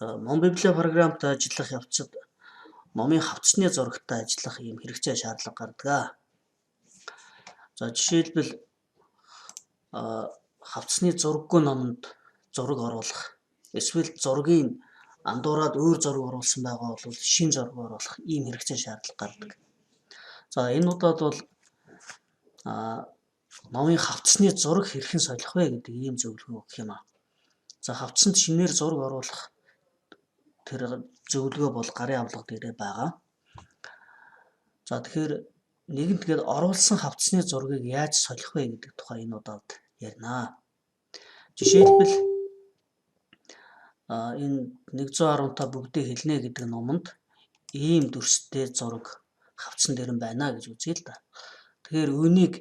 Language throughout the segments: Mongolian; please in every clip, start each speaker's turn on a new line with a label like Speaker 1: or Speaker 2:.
Speaker 1: Мон библио програмт ажиллах явцад номын хавцсны зурагтай ажиллах ийм хэрэгцээ шаардлага гардаг. За жишээлбэл хавцсны зураггүй номонд зураг оруулах, эсвэл зургийг андуураад өөр зураг оруулсан байгаа бол шинэ зураг оруулах ийм хэрэгцээ шаардлага гардаг. За энэ удаад бол номын хавцсны зураг хэрхэн солих вэ гэдэг ийм зөвлөгөө өгөх юм аа. За хавцсанд шинээр зураг оруулах тэр зөвлөгөө бол гарын авлага дээрээ байгаа. За тэгэхээр нэгэнт гээд оруулсан хавцсны зургийг яаж солих вэ гэдэг тухай энэ удаад ярина. Жишээлбэл энэ 115 бүгдээ хэлнэ гэдэг номонд ийм дүрстэй зураг хавцсан дээр нь байна гэж үзье л да. Тэгэхээр үүнийг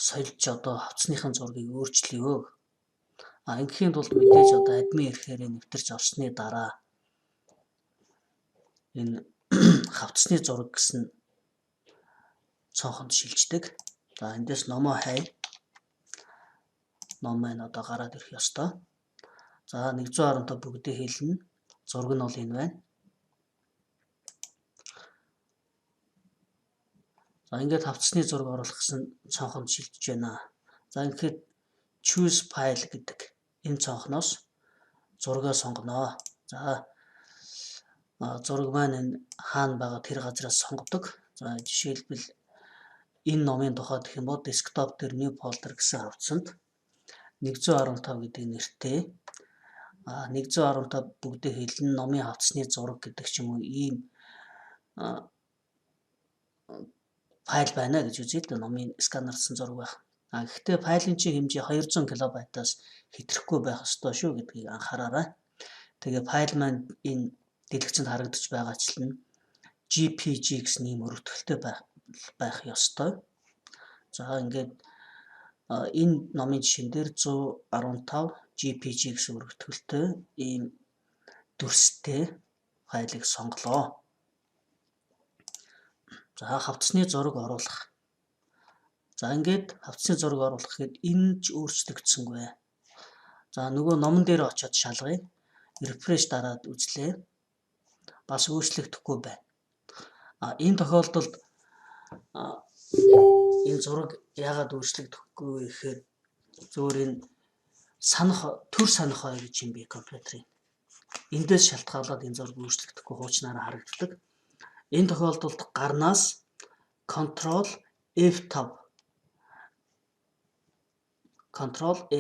Speaker 1: сольж одоо хавцсныхын зургийг өөрчлөё. Ингэхийн тулд мэдээж одоо админ ирэхээр нэвтэрч орсны дараа энэ хавцсны зураг гэсэн цонхонд шилждэг. За эндээс номоо хай. Ном маань одоо гараад ирэх ёстой. За 115 бүгдээ хэлнэ. Зураг нь бол энэ байна. За ингээд хавцсны зураг оруулах гэсэн цонхонд шилжиж байна. За ингээд choose file гэдэг энэ цонхноос зургаа сонгоно. За зураг маань энэ хаана байгаа тэр газраас сонгодог. За жишээлбэл энэ номын тухайд гэх юм бол desktop дээр new folder гэсэн хавцсанд 115 гэдэг нэртэй 115 бүгдээ хэлнэ номын хавцсны зураг гэдэг ч юм уу ийм файл байна гэж үзье л да, номын сканерлсан зураг байх. Гэхдээ файлын чинь хэмжээ 200 кБ-аас хэтрэхгүй байх ёстой шүү гэдгийг анхаараарай. Тэгээ файл маань энэ дэлгэцэнд харагдаж байгаачлан JPG гэсэн ийм өргөтгөлтэй байх ёстой. За ингээд энэ номын жишээн дээр 115 JPG гэсэн өргөтгөлтэй ийм дүрстэй файлыг сонголоо. За хавцсны зураг оруулах. За ингээд хавцсны зураг оруулах гэхэд энэ ч өөрчлөгдсөнгүй. За нөгөө номон дээр очиод шалгая. Refresh дараад үзлээ. Бас өөрчлөгдөхгүй байна. Энэ тохиолдолд энэ зураг яагаад өөрчлөгдөхгүй вэ гэхээр зөвөр энэ төр санах хой гэж юм би компьютерийн. Эндээс шалтгаалаад энэ зураг өөрчлөгдөхгүй хуучнаараа харагддаг. Энэ тохиолдолд гарнаас Ctrl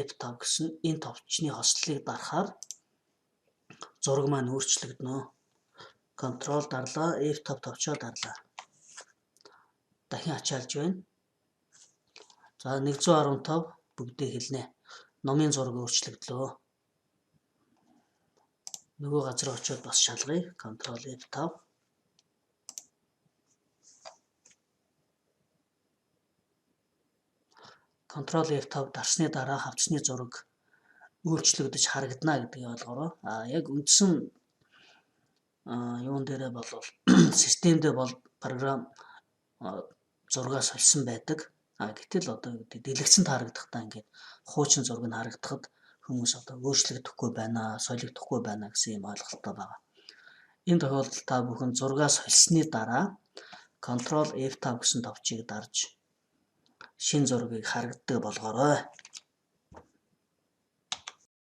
Speaker 1: F5 гэсэн энэ товчны хослолыг дарахаар зураг маань өөрчлөгдөнө. Ctrl дарлаа, F5 товчоо дарлаа. Дахин ачаалж байна. За 115 бүгдээ хэлнэ. Номын зураг өөрчлөгдлөө. Нөгөө газар очиод бас шалгая. Ctrl F5. Ctrl F5 дарсны дараа хавцсны зураг өөрчлөгдөж харагдана гэдгийг ойлгоорой. Яг үндсэн юун дээрээ бол системдээ бол програм зургаа сольсон байдаг. Гэтэл одоо дэлгэцэнд харагдахдаа ингээд хуучин зураг нь харагдахад хүмүүс одоо өөрчлөгдөхгүй байна, солигдохгүй байна гэсэн юм ойлголттой байна. Энэ тохиолдолд та бүхэн зургаа сольсны дараа Ctrl F5 гэсэн товчийг дарж шинэ зургийг харагддаг болгоорой.